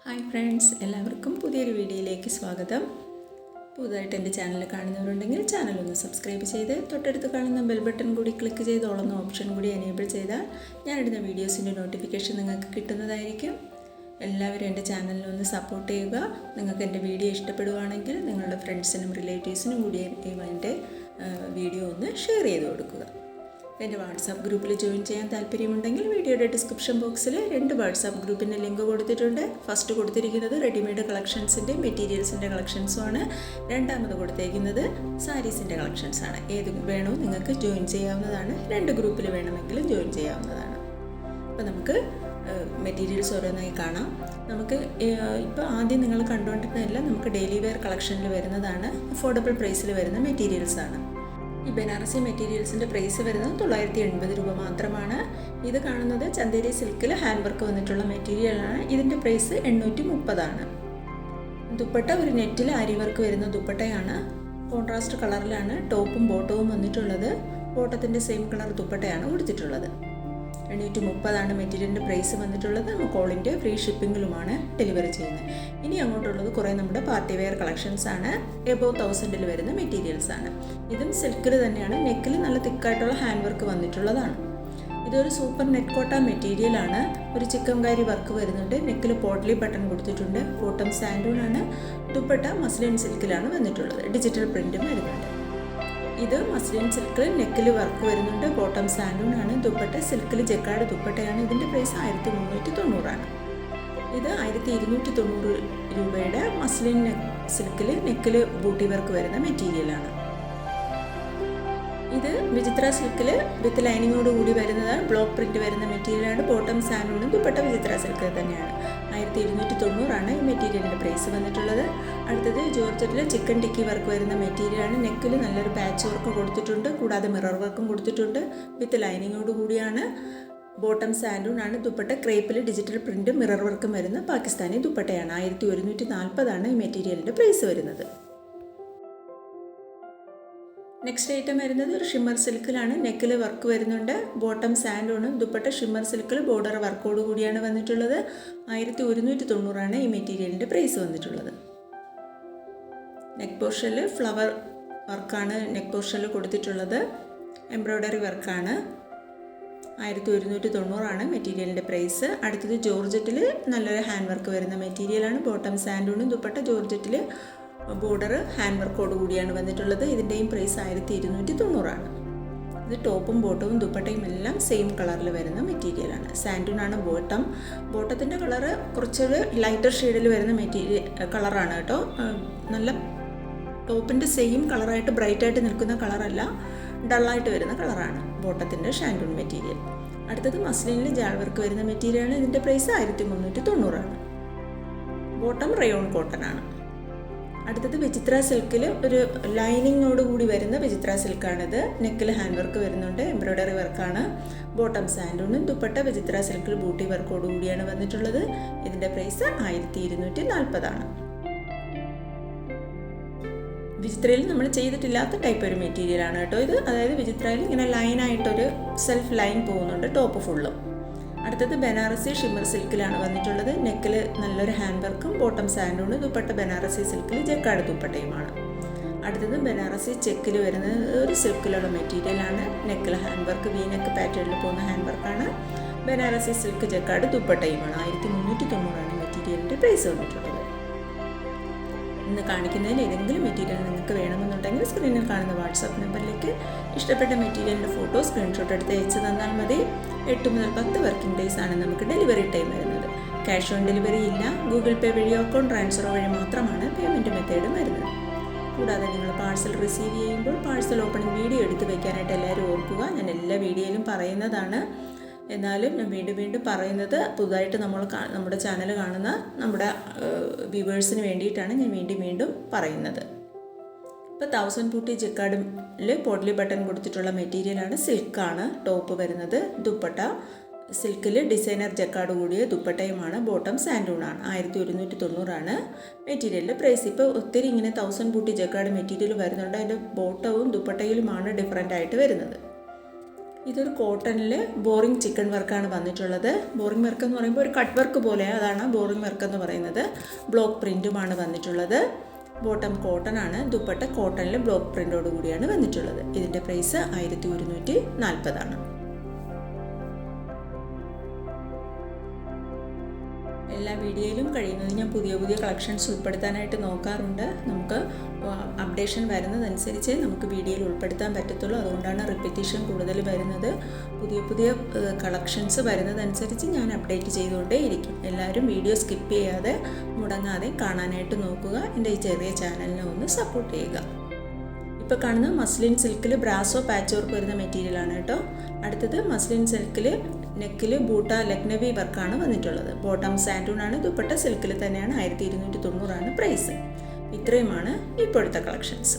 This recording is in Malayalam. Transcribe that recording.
ഹായ് ഫ്രണ്ട്സ്, എല്ലാവർക്കും പുതിയൊരു വീഡിയോയിലേക്ക് സ്വാഗതം. പുതുതായിട്ട് എൻ്റെ ചാനൽ കാണുന്നവരുണ്ടെങ്കിൽ ചാനലൊന്ന് സബ്സ്ക്രൈബ് ചെയ്ത് തൊട്ടടുത്ത് കാണുന്ന ബെൽ ബട്ടൺ കൂടി ക്ലിക്ക് ചെയ്ത് ഓളുന്ന ഓപ്ഷൻ കൂടി എനേബിൾ ചെയ്താൽ ഞാനിടുന്ന വീഡിയോസിൻ്റെ നോട്ടിഫിക്കേഷൻ നിങ്ങൾക്ക് കിട്ടുന്നതായിരിക്കും. എല്ലാവരും എൻ്റെ ചാനലിനൊന്ന് സപ്പോർട്ട് ചെയ്യുക. നിങ്ങൾക്ക് എൻ്റെ വീഡിയോ ഇഷ്ടപ്പെടുകയാണെങ്കിൽ നിങ്ങളുടെ ഫ്രണ്ട്സിനും റിലേറ്റീവ്സിനും കൂടി എൻ്റെ വീഡിയോ ഒന്ന് ഷെയർ ചെയ്ത് കൊടുക്കുക. എൻ്റെ വാട്സാപ്പ് ഗ്രൂപ്പിൽ ജോയിൻ ചെയ്യാൻ താല്പര്യമുണ്ടെങ്കിൽ വീഡിയോയുടെ ഡിസ്ക്രിപ്ഷൻ ബോക്സിൽ 2 വാട്സാപ്പ് ഗ്രൂപ്പിൻ്റെ ലിങ്ക് കൊടുത്തിട്ടുണ്ട്. ഫസ്റ്റ് കൊടുത്തിരിക്കുന്നത് റെഡിമെയ്ഡ് കളക്ഷൻസിൻ്റെ മെറ്റീരിയൽസിൻ്റെ കളക്ഷൻസുമാണ്. രണ്ടാമത് കൊടുത്തിരിക്കുന്നത് സാരീസിൻ്റെ കളക്ഷൻസാണ്. ഏത് വേണോ നിങ്ങൾക്ക് ജോയിൻ ചെയ്യാവുന്നതാണ്. 2 ഗ്രൂപ്പിൽ വേണമെങ്കിലും ജോയിൻ ചെയ്യാവുന്നതാണ്. അപ്പോൾ നമുക്ക് മെറ്റീരിയൽസ് ഓരോന്നായി കാണാം. നമുക്ക് ഇപ്പോൾ ആദ്യം നിങ്ങൾ കണ്ടുകൊണ്ടിരുന്നതെല്ലാം നമുക്ക് ഡെയിലി വെയർ കളക്ഷനിൽ വരുന്നതാണ്. അഫോർഡബിൾ പ്രൈസിൽ വരുന്ന മെറ്റീരിയൽസാണ്. ഈ ബനാറസി മെറ്റീരിയൽസിൻ്റെ പ്രൈസ് വരുന്നത് 980 രൂപ മാത്രമാണ്. ഇത് കാണുന്നത് ചന്ദേരി സിൽക്കിൽ ഹാൻഡ് വർക്ക് വന്നിട്ടുള്ള മെറ്റീരിയലാണ്. ഇതിൻ്റെ പ്രൈസ് 830 ദുപ്പട്ട ഒരു നെറ്റിൽ ആരി വർക്ക് വരുന്ന ദുപ്പട്ടയാണ്. കോൺട്രാസ്റ്റ് കളറിലാണ് ടോപ്പും ബോട്ടവും വന്നിട്ടുള്ളത്. ബോട്ടത്തിൻ്റെ സെയിം കളർ ദുപ്പട്ടയാണ് കൊടുത്തിട്ടുള്ളത്. 830 മെറ്റീരിയലിൻ്റെ പ്രൈസ് വന്നിട്ടുള്ളത്. നമുക്ക് ഓൾ ഇന്ത്യ ഫ്രീ ഷിപ്പിങ്ങിലുമാണ് ഡെലിവറി ചെയ്യുന്നത്. ഇനി അങ്ങോട്ടുള്ളത് കുറേ നമ്മുടെ പാർട്ടി വെയർ കളക്ഷൻസ് ആണ്. എബോവ് 1000 വരുന്ന മെറ്റീരിയൽസ് ആണ്. ഇതും സിൽക്കിൽ തന്നെയാണ്. നെക്കിൽ നല്ല തിക്കായിട്ടുള്ള ഹാൻഡ് വർക്ക് വന്നിട്ടുള്ളതാണ്. ഇതൊരു സൂപ്പർ നെറ്റ് കോട്ട മെറ്റീരിയലാണ്. ഒരു ചിക്കൻകാരി വർക്ക് വരുന്നുണ്ട്. നെക്കിൽ പോട്ട്ലി ബട്ടൺ കൊടുത്തിട്ടുണ്ട്. ബോട്ടം സാൻഡൂൺ ആണ്. ദുപ്പട്ട മസ്ലിൻ സിൽക്കിലാണ് വന്നിട്ടുള്ളത്. ഡിജിറ്റൽ പ്രിൻറ്റും വരുന്നുണ്ട്. ഇത് മസ്ലിൻ സിൽക്കിൽ നെക്കിൽ വർക്ക് വരുന്നുണ്ട്. ബോട്ടം സാൻഡൂൺ ആണ്. ദുപ്പട്ട സിൽക്കിൽ ജക്കാർഡ് ദുപ്പട്ടയാണ്. ഇതിൻ്റെ പ്രൈസ് 1390 ഇത് 1290 രൂപയുടെ മസ്ലിൻ സിൽക്കിൽ നെക്കിൽ ബൂട്ടി വർക്ക് വരുന്ന മെറ്റീരിയലാണ്. ഇത് വിചിത്ര സിൽക്കിൽ വിത്ത് ലൈനിങ്ങോട് കൂടി വരുന്നതാണ്. ബ്ലോക്ക് പ്രിന്റ് വരുന്ന മെറ്റീരിയലാണ്. ബോട്ടം സാൻഡൂണും ദുപ്പട്ട വിചിത്ര സിൽക്ക് തന്നെയാണ്. 1290 ഈ മെറ്റീരിയലിൻ്റെ പ്രൈസ് വന്നിട്ടുള്ളത്. അടുത്തത് ജോർജറ്റിൽ ചിക്കൻ ടിക്കി വർക്ക് വരുന്ന മെറ്റീരിയലാണ്. നെക്കിൽ നല്ലൊരു പാച്ച് വർക്ക് കൊടുത്തിട്ടുണ്ട്. കൂടാതെ മിറർ വർക്കും കൊടുത്തിട്ടുണ്ട്. വിത്ത് ലൈനിങ്ങോട് കൂടിയാണ്. ബോട്ടം സാൻഡൂൺ ആണ്. ദുപ്പട്ട ക്രേപ്പിൽ ഡിജിറ്റൽ പ്രിന്റ് മിറർ വർക്കും വരുന്ന പാകിസ്ഥാനി ദുപ്പട്ടയാണ്. 1140 ഈ മെറ്റീരിയലിൻ്റെ പ്രൈസ് വരുന്നത്. നെക്സ്റ്റ് ഐറ്റം വരുന്നത് ഒരു ഷിമ്മർ സിൽക്കിലാണ്. നെക്കിൽ വർക്ക് വരുന്നുണ്ട്. ബോട്ടം സാൻഡൂണും ദുപ്പട്ട ഷിമ്മർ സിൽക്കിൽ ബോർഡർ വർക്കോട് കൂടിയാണ് വന്നിട്ടുള്ളത്. 1190 ഈ മെറ്റീരിയലിൻ്റെ പ്രൈസ് വന്നിട്ടുള്ളത്. നെക്ക് പോർഷനിൽ ഫ്ലവർ വർക്കാണ് നെക്ക് പോർഷനിൽ കൊടുത്തിട്ടുള്ളത്. എംബ്രോയ്ഡറി വർക്കാണ്. 1190 മെറ്റീരിയലിൻ്റെ പ്രൈസ്. അടുത്തത് ജോർജറ്റിൽ നല്ലൊരു ഹാൻഡ് വർക്ക് വരുന്ന മെറ്റീരിയലാണ്. ബോട്ടം സാൻഡൂണും ദുപ്പട്ട ജോർജറ്റിൽ ബോർഡർ ഹാൻഡ് വർക്കോട് കൂടിയാണ് വന്നിട്ടുള്ളത്. ഇതിൻ്റെയും പ്രൈസ് 1290 ഇത് ടോപ്പും ബോട്ടവും ദുപ്പട്ടയും എല്ലാം സെയിം കളറിൽ വരുന്ന മെറ്റീരിയലാണ്. സാൻഡൂണാണ് ബോട്ടം. ബോട്ടത്തിൻ്റെ കളറ് കുറച്ചൊരു ലൈറ്റർ ഷെയ്ഡിൽ വരുന്ന കളറാണ് കേട്ടോ. നല്ല ടോപ്പിൻ്റെ സെയിം കളറായിട്ട് ബ്രൈറ്റായിട്ട് നിൽക്കുന്ന കളറല്ല, ഡള്ളായിട്ട് വരുന്ന കളറാണ് ബോട്ടത്തിൻ്റെ ഷാൻഡൂൺ മെറ്റീരിയൽ. അടുത്തത് മസ്ലിനിൽ ജാൾ വർക്ക് വരുന്ന മെറ്റീരിയലാണ്. ഇതിൻ്റെ പ്രൈസ് 1390 ബോട്ടം റയോൺ കോട്ടൺ ആണ്. അടുത്തത് വിചിത്ര സിൽക്കിൽ ഒരു ലൈനിങ്ങോട് കൂടി വരുന്ന വിചിത്ര സിൽക്കാണിത്. നെക്കിൽ ഹാൻഡ് വർക്ക് വരുന്നുണ്ട്. എംബ്രോയ്ഡറി വർക്കാണ്. ബോട്ടം സാൻഡൂണും ദുപ്പട്ട വിചിത്ര സിൽക്കിൽ ബൂട്ടി വർക്കോട് കൂടിയാണ് വന്നിട്ടുള്ളത്. ഇതിൻ്റെ പ്രൈസ് 1240 വിചിത്രയിൽ നമ്മൾ ചെയ്തിട്ടില്ലാത്ത ടൈപ്പ് ഒരു മെറ്റീരിയലാണ് കേട്ടോ ഇത്. അതായത് വിചിത്രയിൽ ഇങ്ങനെ ലൈനായിട്ടൊരു സെൽഫ് ലൈൻ പോകുന്നുണ്ട് ടോപ്പ് ഫുള്ളും. അടുത്തത് ബനാറസി ഷിമ്മർ സിൽക്കിലാണ് വന്നിട്ടുള്ളത്. നെക്കിൽ നല്ലൊരു ഹാൻഡ് വർക്കും ബോട്ടം സാൻഡൂണ് ദുപ്പട്ട ബനാറസി സിൽക്കിൽ ജക്കാർഡ് ദുപ്പട്ടയുമാണ്. അടുത്തത് ബനാറസി ചെക്കിൽ വരുന്നത് ഒരു സിൽക്കിലുള്ള മെറ്റീരിയലാണ്. നെക്കിൽ ഹാൻഡ് വർക്ക് വീനെക്ക് പാറ്റേണിൽ പോകുന്ന ഹാൻഡ് വർക്കാണ്. Banarasi silk jacquard ദുപ്പട്ടയുമാണ്. 1390 മെറ്റീരിയലിൻ്റെ പ്രൈസ് വന്നിട്ടുള്ളത്. ഇന്ന് കാണിക്കുന്നതിൽ ഏതെങ്കിലും മെറ്റീരിയൽ നിങ്ങൾക്ക് വേണമെന്നുണ്ടെങ്കിൽ സ്ക്രീനിൽ കാണുന്ന വാട്സാപ്പ് നമ്പറിലേക്ക് ഇഷ്ടപ്പെട്ട മെറ്റീരിയലിൻ്റെ ഫോട്ടോ സ്ക്രീൻഷോട്ട് എടുത്ത് അയച്ചു തന്നാൽ മതി. 8 മുതൽ 10 വർക്കിംഗ് ഡേയ്സ് ആണ് നമുക്ക് ഡെലിവറി ടൈം വരുന്നത്. ക്യാഷ് ഓൺ ഡെലിവറി ഇല്ല. ഗൂഗിൾ പേ വഴിയോ അക്കൗണ്ട് ട്രാൻസ്ഫർ വഴി മാത്രമാണ് പേയ്മെൻറ്റ് മെത്തേഡ് വരുന്നത്. കൂടാതെ നിങ്ങൾ പാഴ്സൽ റിസീവ് ചെയ്യുമ്പോൾ പാഴ്സൽ ഓപ്പണിംഗ് വീഡിയോ എടുത്ത് വയ്ക്കാനായിട്ട് എല്ലാവരും ഓർക്കുക. ഞാൻ എല്ലാ വീഡിയോയിലും പറയുന്നതാണ്. എന്നാലും ഞാൻ വീണ്ടും പറയുന്നത് പുതുതായിട്ട് നമ്മുടെ ചാനൽ കാണുന്ന നമ്മുടെ വ്യൂവേഴ്സിന് വേണ്ടിയിട്ടാണ് ഞാൻ വീണ്ടും പറയുന്നത്. ഇപ്പോൾ 1000 ബൂട്ടി ജക്കാർഡിൽ പോട്ട്ലി ബട്ടൺ കൊടുത്തിട്ടുള്ള മെറ്റീരിയലാണ്. സിൽക്കാണ് ടോപ്പ് വരുന്നത്. ദുപ്പട്ട സിൽക്കിൽ ഡിസൈനർ ജക്കാർഡ് കൂടിയ ദുപ്പട്ടയുമാണ്. ബോട്ടം സാൻഡൂണാണ്. 1190 മെറ്റീരിയലിൻ്റെ പ്രൈസ്. ഇപ്പോൾ ഒത്തിരി ഇങ്ങനെ 1000 ബൂട്ടി ജക്കാർഡ് മെറ്റീരിയൽ വരുന്നുണ്ട്. അതിൻ്റെ ബോട്ടവും ദുപ്പട്ടയിലുമാണ് ഡിഫറൻ്റ് ആയിട്ട് വരുന്നത്. ഇതൊരു കോട്ടണിൽ ബോറിംഗ് ചിക്കൻ വർക്കാണ് വന്നിട്ടുള്ളത്. ബോറിംഗ് വർക്ക് എന്ന് പറയുമ്പോൾ ഒരു കട്ട് വർക്ക് പോലെ, അതാണ് ബോറിംഗ് വർക്ക് എന്ന് പറയുന്നത്. ബ്ലോക്ക് പ്രിൻറ്റുമാണ് വന്നിട്ടുള്ളത്. ബോട്ടം കോട്ടൺ ആണ്. ദുപ്പട്ട കോട്ടണിൽ ബ്ലോക്ക് പ്രിൻ്റോട് കൂടിയാണ് വന്നിട്ടുള്ളത്. ഇതിൻ്റെ പ്രൈസ് 1140 ആണ്. എല്ലാ വീഡിയോയിലും കഴിയുന്നത് ഞാൻ പുതിയ പുതിയ കളക്ഷൻസ് ഉൾപ്പെടുത്താനായിട്ട് നോക്കാറുണ്ട്. നമുക്ക് അപ്ഡേഷൻ വരുന്നതനുസരിച്ച് നമുക്ക് വീഡിയോയിൽ ഉൾപ്പെടുത്താൻ പറ്റത്തുള്ളൂ. അതുകൊണ്ടാണ് റിപ്പീറ്റേഷൻ കൂടുതൽ വരുന്നത്. പുതിയ പുതിയ കളക്ഷൻസ് വരുന്നതനുസരിച്ച് ഞാൻ അപ്ഡേറ്റ് ചെയ്തുകൊണ്ടേ ഇരിക്കും. എല്ലാവരും വീഡിയോ സ്കിപ്പ് ചെയ്യാതെ മുടങ്ങാതെ കാണാനായിട്ട് നോക്കുക. എൻ്റെ ഈ ചെറിയ ചാനലിനെ ഒന്ന് സപ്പോർട്ട് ചെയ്യുക. ഇപ്പോൾ കാണുന്നത് മസ്ലിൻ സിൽക്കിൽ ബ്രാസോ പാച്ച് വർക്ക് വരുന്ന മെറ്റീരിയലാണ് കേട്ടോ. അടുത്തത് മസ്ലിൻ സിൽക്കിൽ നെക്കിൽ ബൂട്ട ലക്നവി വർക്കാണ് വന്നിട്ടുള്ളത്. ബോട്ടം സാൻഡൂൺ ആണ്. ദുപ്പട്ട സിൽക്കിൽ തന്നെയാണ്. 1290 ആണ് പ്രൈസ്. ഇത്രയുമാണ് ഇപ്പോഴത്തെ കളക്ഷൻസ്.